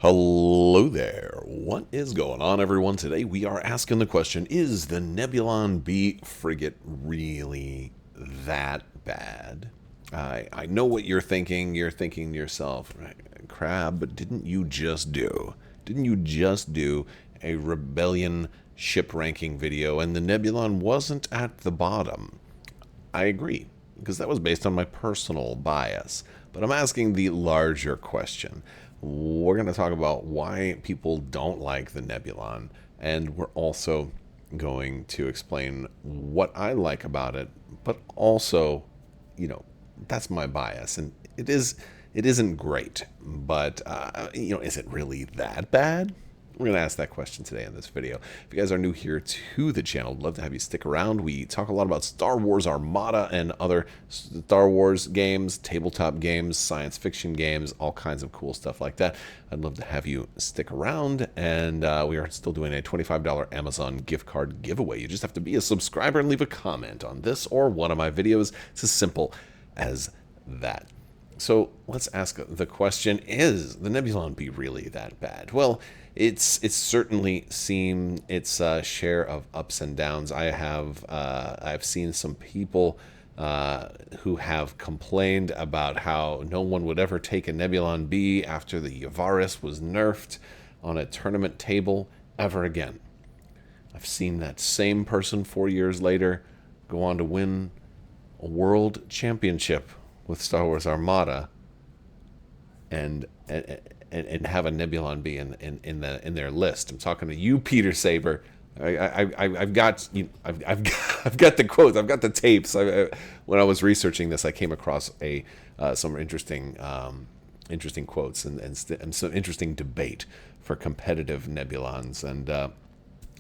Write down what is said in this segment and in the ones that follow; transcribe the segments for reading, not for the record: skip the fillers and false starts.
Hello there. What is going on, everyone? Today we are asking the question, is the Nebulon B frigate really that bad? I know what you're thinking. You're thinking to yourself, Crab, but didn't you just do? Didn't you just do a rebellion ship ranking video and the Nebulon wasn't at the bottom? I agree, because that was based on my personal bias. But I'm asking the larger question. We're going to talk about why people don't like the Nebulon, and we're also going to explain what I like about it, but also, that's my bias, and it isn't great, but is it really that bad? We're going to ask that question today in this video. If you guys are new here to the channel, I'd love to have you stick around. We talk a lot about Star Wars Armada and other Star Wars games, tabletop games, science fiction games, all kinds of cool stuff like that. I'd love to have you stick around, and we are still doing a $25 Amazon gift card giveaway. You just have to be a subscriber and leave a comment on this or one of my videos. It's as simple as that. So let's ask the question, is the Nebulon B really that bad? Well, it's certainly seen its share of ups and downs. I've seen some people who have complained about how no one would ever take a Nebulon B after the Yavaris was nerfed on a tournament table ever again. I've seen that same person 4 years later go on to win a world championship with Star Wars Armada and have a Nebulon B in their list. I'm talking to you, Peter Saber. I've got the quotes. I've got the tapes. When I was researching this, I came across some interesting quotes and some interesting debate for competitive Nebulons, and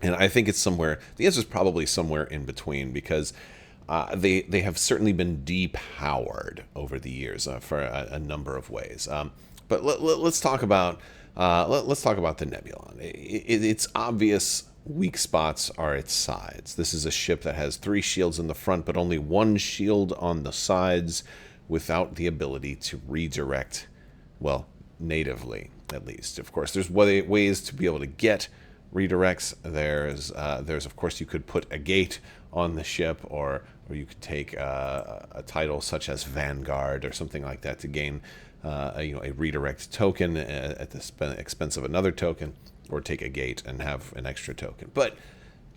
I think it's somewhere. The answer is probably somewhere in between, because they have certainly been depowered over the years for a number of ways. But let's talk about the Nebulon. Its obvious weak spots are its sides. This is a ship that has 3 shields in the front, but only 1 shield on the sides, without the ability to redirect, well, natively at least. Of course, there's ways to be able to get redirects. There's of course, you could put a gate on the ship, or you could take a title such as Vanguard or something like that to gain a redirect token at the expense of another token, or take a gate and have an extra token. But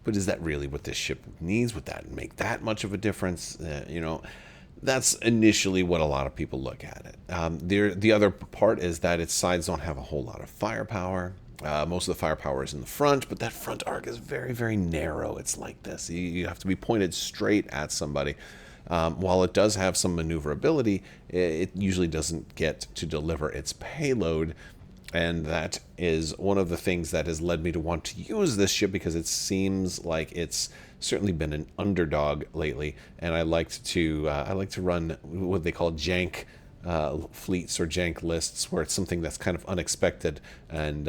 is that really what this ship needs? Would that make that much of a difference? That's initially what a lot of people look at it. The other part is that its sides don't have a whole lot of firepower. Most of the firepower is in the front, but that front arc is very, very narrow. It's like this. You have to be pointed straight at somebody. While it does have some maneuverability, it usually doesn't get to deliver its payload. And that is one of the things that has led me to want to use this ship, because it seems like it's certainly been an underdog lately. And I like to run what they call jank fleets or jank lists, where it's something that's kind of unexpected, and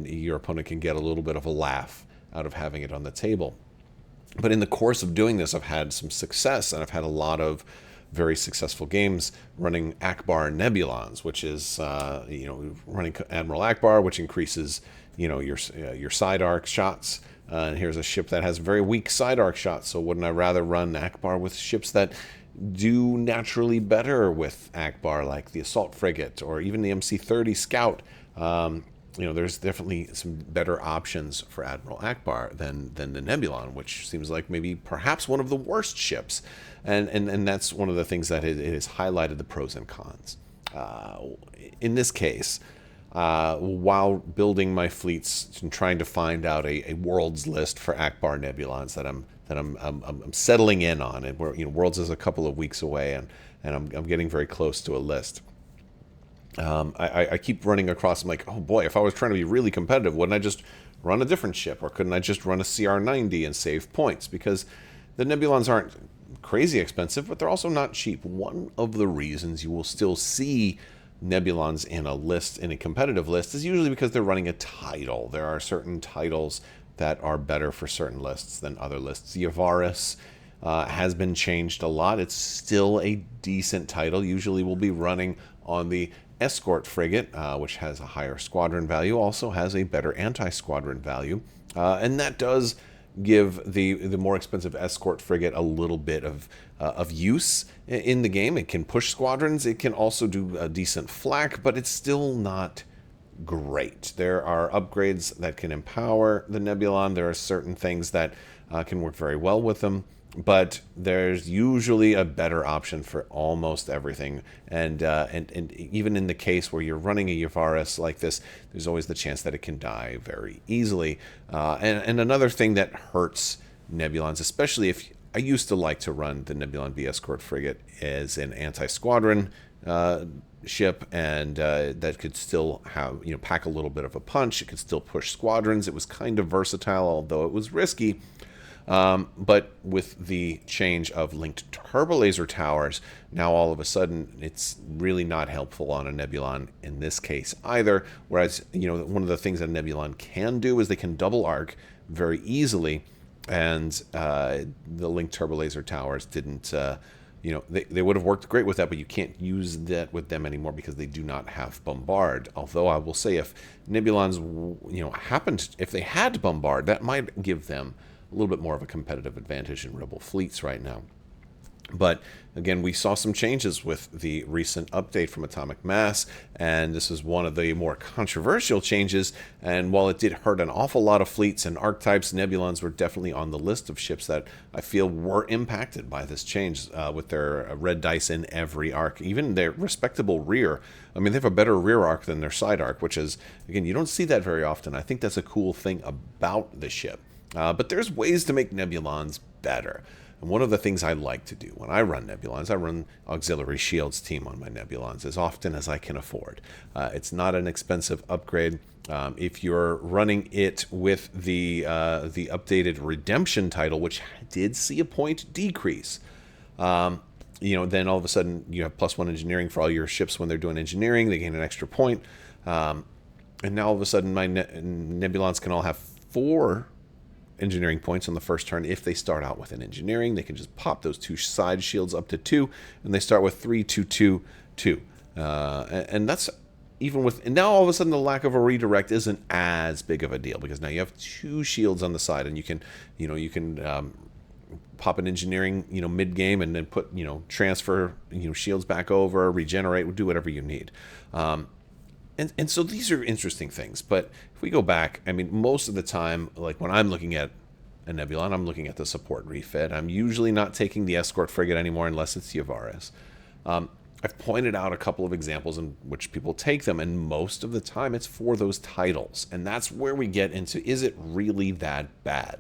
your opponent can get a little bit of a laugh out of having it on the table. But in the course of doing this, I've had some success, and I've had a lot of very successful games running Akbar Nebulons, which is running Admiral Akbar, which increases your side arc shots. And here's a ship that has very weak side arc shots. So wouldn't I rather run Akbar with ships that do naturally better with Akbar, like the Assault Frigate or even the MC-30 Scout? There's definitely some better options for Admiral Akbar than the Nebulon, which seems like maybe perhaps one of the worst ships. And that's one of the things that it has highlighted the pros and cons. In this case, while building my fleets and trying to find out a worlds list for Akbar Nebulons that I'm settling in on, and where worlds is a couple of weeks away, and I'm getting very close to a list. I keep running across, I'm like, oh boy, if I was trying to be really competitive, wouldn't I just run a different ship? Or couldn't I just run a CR90 and save points? Because the Nebulons aren't crazy expensive, but they're also not cheap. One of the reasons you will still see Nebulons in a list, in a competitive list, is usually because they're running a title. There are certain titles that are better for certain lists than other lists. Yavaris has been changed a lot. It's still a decent title. Usually we'll be running on the escort frigate, which has a higher squadron value, also has a better anti-squadron value. And that does give the more expensive escort frigate a little bit of use in the game. It can push squadrons. It can also do a decent flak, but it's still not great. There are upgrades that can empower the Nebulon. There are certain things that can work very well with them, but there's usually a better option for almost everything. And even in the case where you're running a Yavaris like this, there's always the chance that it can die very easily. And another thing that hurts Nebulons, especially if I used to like to run the Nebulon B escort frigate as an anti-squadron ship, and that could still have, pack a little bit of a punch. It could still push squadrons. It was kind of versatile, although it was risky. But with the change of linked turbolaser towers, now all of a sudden it's really not helpful on a Nebulon in this case either. Whereas, one of the things that a Nebulon can do is they can double arc very easily, and the linked turbolaser towers didn't. They would have worked great with that, but you can't use that with them anymore because they do not have Bombard. Although I will say, if Nebulons, if they had Bombard, that might give them a little bit more of a competitive advantage in Rebel fleets right now. But again, we saw some changes with the recent update from Atomic Mass, and this is one of the more controversial changes. And while it did hurt an awful lot of fleets and archetypes, Nebulons were definitely on the list of ships that I feel were impacted by this change, with their red dice in every arc, even their respectable rear. I mean, they have a better rear arc than their side arc, which is, again, you don't see that very often. I think that's a cool thing about the ship. But there's ways to make Nebulons better. And one of the things I like to do when I run Nebulons, I run auxiliary shields team on my Nebulons as often as I can afford. It's not an expensive upgrade. If you're running it with the updated redemption title, which did see a point decrease, then all of a sudden you have +1 engineering for all your ships when they're doing engineering. They gain an extra point. And now all of a sudden my Nebulons can all have 4 engineering points on the first turn. If they start out with an engineering, they can just pop those 2 side shields up to 2, and they start with 3, 2, 2, 2. And that's even with, and now all of a sudden the lack of a redirect isn't as big of a deal, because now you have 2 shields on the side, and you can pop an engineering mid game, and then put transfer shields back over, regenerate, do whatever you need. And so these are interesting things. But if we go back, I mean, most of the time, like when I'm looking at a Nebulon, I'm looking at the support refit. I'm usually not taking the escort frigate anymore unless it's Yavaris. I've pointed out a couple of examples in which people take them, and most of the time it's for those titles. And that's where we get into, is it really that bad?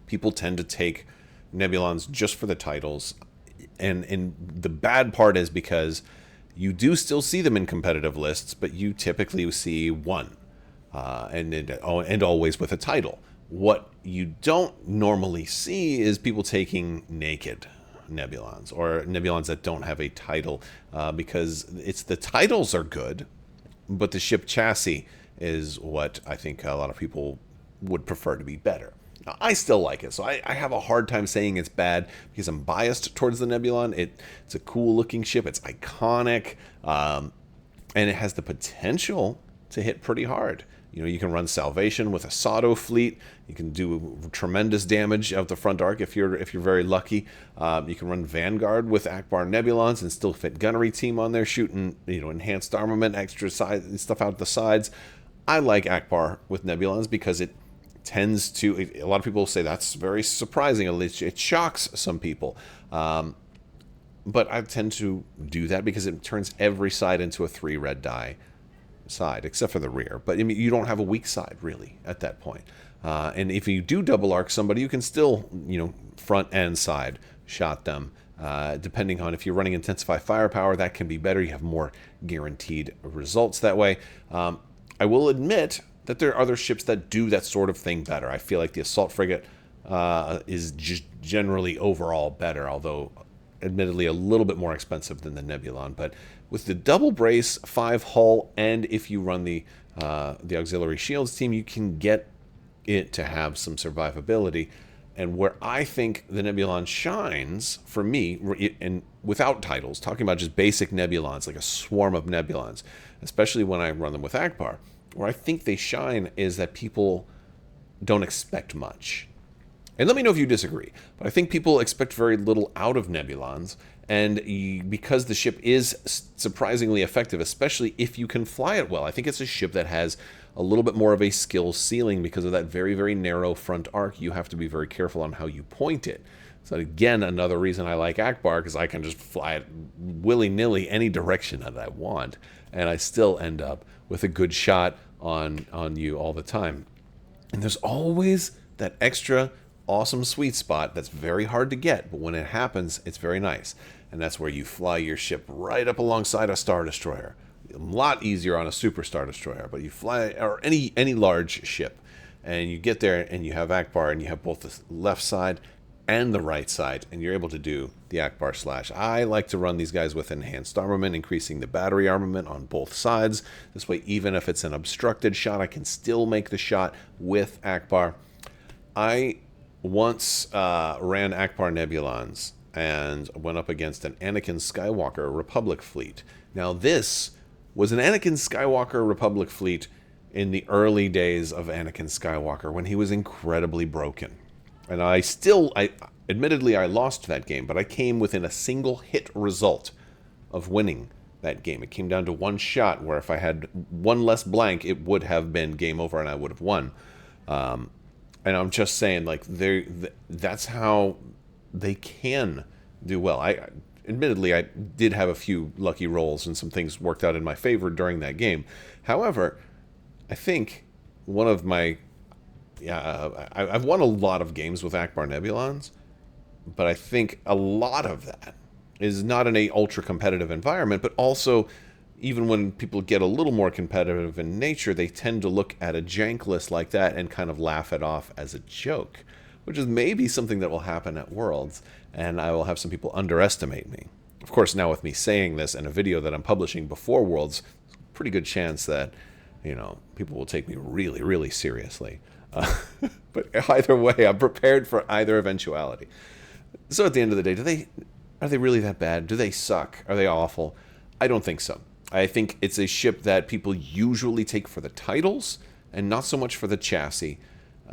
People tend to take Nebulons just for the titles. And the bad part is because you do still see them in competitive lists, but you typically see 1, and always with a title. What you don't normally see is people taking naked Nebulons, or Nebulons that don't have a title, because it's the titles are good, but the ship chassis is what I think a lot of people would prefer to be better. Now, I still like it, so I have a hard time saying it's bad because I'm biased towards the Nebulon. It's a cool-looking ship. It's iconic, and it has the potential to hit pretty hard. You can run Salvation with a Sado fleet. You can do tremendous damage out the front arc if you're very lucky. You can run Vanguard with Akbar Nebulons and still fit gunnery team on there, shooting enhanced armament, extra side stuff out the sides. I like Akbar with Nebulons because it tends to, a lot of people say that's very surprising. It shocks some people. But I tend to do that because it turns every side into a 3 red die side, except for the rear. But I mean, you don't have a weak side, really, at that point. And if you do double arc somebody, you can still, front and side shot them. Depending on if you're running Intensify Firepower, that can be better. You have more guaranteed results that way. I will admit that there are other ships that do that sort of thing better. I feel like the Assault Frigate is just generally overall better, although admittedly a little bit more expensive than the Nebulon. But with the double brace, 5 hull, and if you run the auxiliary shields team, you can get it to have some survivability. And where I think the Nebulon shines, for me, and without titles, talking about just basic Nebulons, like a swarm of Nebulons, especially when I run them with Akbar, where I think they shine is that people don't expect much. And let me know if you disagree, but I think people expect very little out of Nebulons, and because the ship is surprisingly effective, especially if you can fly it well. I think it's a ship that has a little bit more of a skill ceiling because of that very, very narrow front arc. You have to be very careful on how you point it. So again, another reason I like Akbar, because I can just fly it willy-nilly any direction that I want, and I still end up with a good shot on you all the time. And there's always that extra awesome sweet spot that's very hard to get, but when it happens, it's very nice. And that's where you fly your ship right up alongside a Star Destroyer. A lot easier on a Super Star Destroyer, but you fly, or any large ship, and you get there and you have Akbar, and you have both the left side and the right side, and you're able to do the Akbar slash. I like to run these guys with enhanced armament, increasing the battery armament on both sides. This way, even if it's an obstructed shot, I can still make the shot with Akbar. I once ran Akbar Nebulons and went up against an Anakin Skywalker Republic fleet. Now this was an Anakin Skywalker Republic fleet in the early days of Anakin Skywalker when he was incredibly broken. And admittedly I lost that game, but I came within a single hit result of winning that game. It came down to one shot where if I had one less blank, it would have been game over and I would have won. And I'm just saying, like, that's how they can do well. Admittedly, I did have a few lucky rolls and some things worked out in my favor during that game. However, I think one of my... I've won a lot of games with Akbar Nebulons, but I think a lot of that is not in a ultra-competitive environment, but also... even when people get a little more competitive in nature, they tend to look at a jank list like that and kind of laugh it off as a joke, which is maybe something that will happen at Worlds, and I will have some people underestimate me. Of course, now with me saying this in a video that I'm publishing before Worlds, pretty good chance that, people will take me really, really seriously. But either way, I'm prepared for either eventuality. So at the end of the day, are they really that bad? Do they suck? Are they awful? I don't think so. I think it's a ship that people usually take for the titles and not so much for the chassis,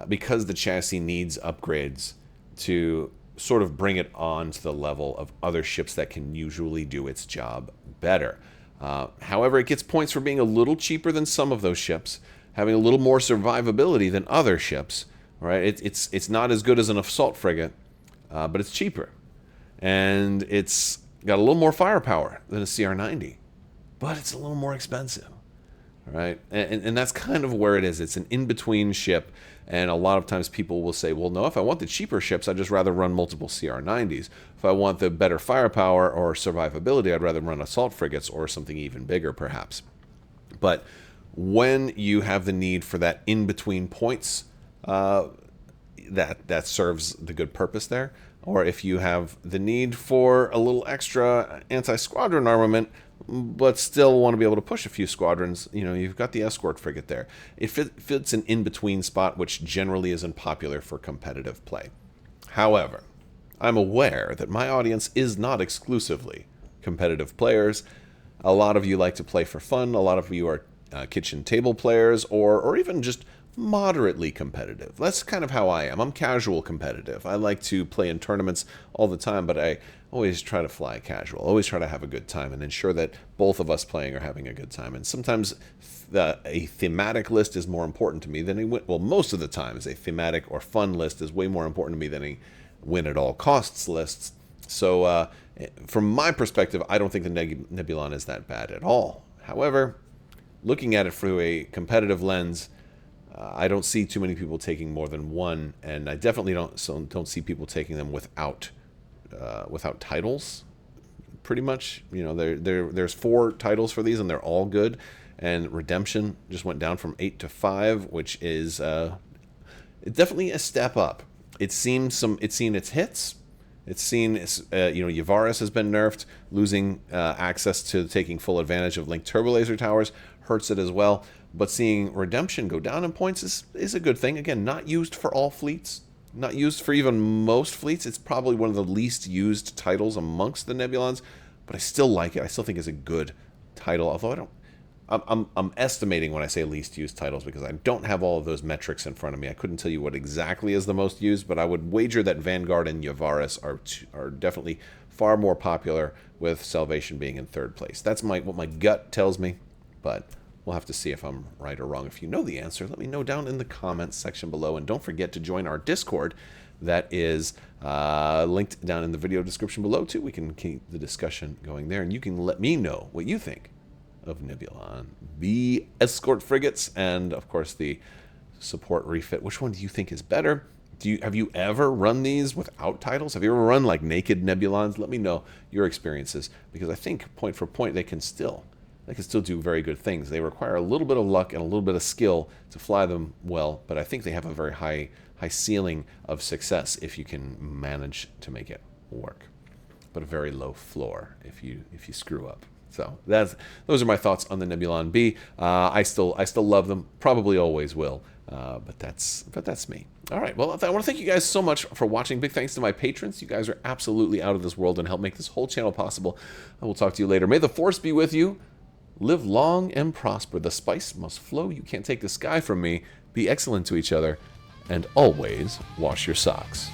because the chassis needs upgrades to sort of bring it on to the level of other ships that can usually do its job better. However, it gets points for being a little cheaper than some of those ships, having a little more survivability than other ships. Right? It's not as good as an assault frigate, but it's cheaper. And it's got a little more firepower than a CR-90. But it's a little more expensive, right? And that's kind of where it is. It's an in-between ship, and a lot of times people will say, well, no, if I want the cheaper ships, I'd just rather run multiple CR-90s. If I want the better firepower or survivability, I'd rather run assault frigates or something even bigger, perhaps. But when you have the need for that in-between points, that serves the good purpose there, or if you have the need for a little extra anti-squadron armament, but still want to be able to push a few squadrons, you've got the escort frigate there. It fits an in-between spot, which generally isn't popular for competitive play. However, I'm aware that my audience is not exclusively competitive players. A lot of you like to play for fun. A lot of you are kitchen table players, or even just moderately competitive. That's kind of how I am. I'm casual competitive. I like to play in tournaments all the time, but I always try to fly casual, always try to have a good time and ensure that both of us playing are having a good time. And sometimes a thematic list is more important to me than most of the times a thematic or fun list is way more important to me than a win at all costs list. So from my perspective, I don't think the Nebulon is that bad at all. However, looking at it through a competitive lens, I don't see too many people taking more than one, and I definitely don't see people taking them without titles. Pretty much, there's 4 titles for these, and they're all good. And Redemption just went down from 8 to 5, which is definitely a step up. It's seen its hits. It's seen Yavaris has been nerfed, losing access to taking full advantage of linked turbolaser towers hurts it as well. But seeing Redemption go down in points is a good thing. Again, not used for all fleets. Not used for even most fleets. It's probably one of the least used titles amongst the Nebulons, but I still like it. I still think it's a good title, although I don't... I'm estimating when I say least used titles because I don't have all of those metrics in front of me. I couldn't tell you what exactly is the most used, but I would wager that Vanguard and Yavaris are definitely far more popular, with Salvation being in third place. That's what my gut tells me, but we'll have to see if I'm right or wrong. If you know the answer, let me know down in the comments section below, and don't forget to join our Discord. That is linked down in the video description below too. We can keep the discussion going there, and you can let me know what you think of Nebulon B escort frigates, and of course the support refit. Which one do you think is better? Have you ever run these without titles? Have you ever run like naked Nebulons? Let me know your experiences, because I think point for point they can still do very good things. They require a little bit of luck and a little bit of skill to fly them well, but I think they have a very high ceiling of success if you can manage to make it work, but a very low floor if you screw up. So those are my thoughts on the Nebulon B. I still love them, probably always will, but that's me. All right, well, I want to thank you guys so much for watching. Big thanks to my patrons. You guys are absolutely out of this world and help make this whole channel possible. I will talk to you later. May the force be with you. Live long and prosper. The spice must flow. You can't take the sky from me. Be excellent to each other, and always wash your socks.